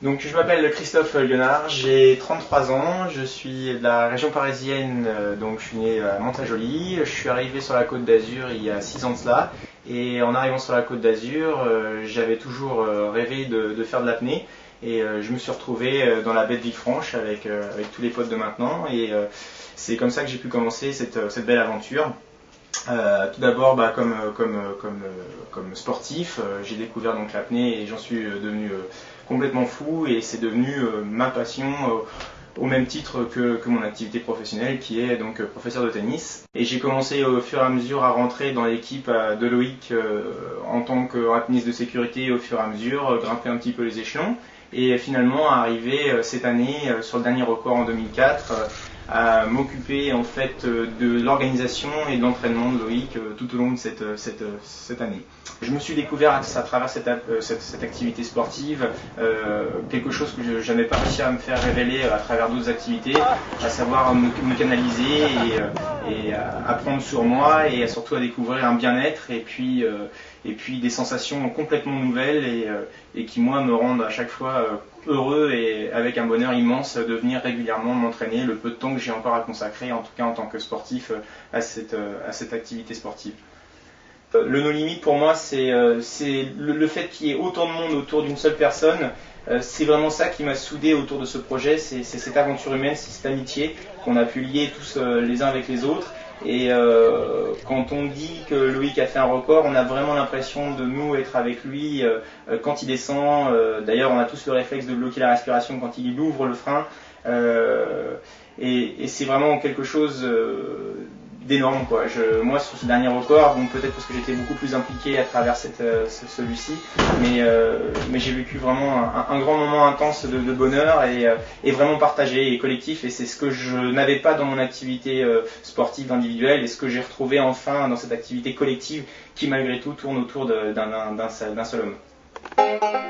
Donc je m'appelle Christophe Lyonnard, j'ai 33 ans, je suis de la région parisienne, donc je suis né à Mantes-la-Jolie, je suis arrivé sur la Côte d'Azur il y a 6 ans de cela, et en arrivant sur la Côte d'Azur, j'avais toujours rêvé de faire de l'apnée, et je me suis retrouvé dans la baie de Villefranche avec tous les potes de maintenant, et c'est comme ça que j'ai pu commencer cette belle aventure. Tout d'abord, comme sportif, j'ai découvert donc l'apnée et j'en suis devenu complètement fou, et c'est devenu ma passion au même titre que mon activité professionnelle, qui est donc professeur de tennis. Et j'ai commencé au fur et à mesure à rentrer dans l'équipe de Loïc en tant qu'apnéiste de sécurité, au fur et à mesure grimper un petit peu les échelons, et finalement arriver cette année sur le dernier record en 2004 à m'occuper en fait de l'organisation et de l'entraînement de Loïc tout au long de cette année. Je me suis découvert à travers cette activité sportive quelque chose que je n'avais pas réussi à me faire révéler à travers d'autres activités, à savoir me canaliser et apprendre sur moi, et surtout à découvrir un bien-être et puis des sensations complètement nouvelles et qui moi me rendent à chaque fois heureux et avec un bonheur immense de venir régulièrement m'entraîner le peu de temps que j'ai encore à consacrer, en tout cas en tant que sportif, à cette activité sportive. Le No Limit pour moi, c'est le fait qu'il y ait autant de monde autour d'une seule personne. C'est vraiment ça qui m'a soudé autour de ce projet, c'est cette aventure humaine, c'est cette amitié qu'on a pu lier tous les uns avec les autres. Et quand on dit que Loïc a fait un record, on a vraiment l'impression de nous être avec lui quand il descend. D'ailleurs, on a tous le réflexe de bloquer la respiration quand il ouvre le frein. Et c'est vraiment quelque chose d'énorme, quoi. Moi, sur ce dernier record, bon, peut-être parce que j'étais beaucoup plus impliqué à travers celui-ci, mais j'ai vécu vraiment un grand moment intense de bonheur et vraiment partagé et collectif, et c'est ce que je n'avais pas dans mon activité sportive individuelle, et ce que j'ai retrouvé enfin dans cette activité collective qui malgré tout tourne autour d'un seul homme.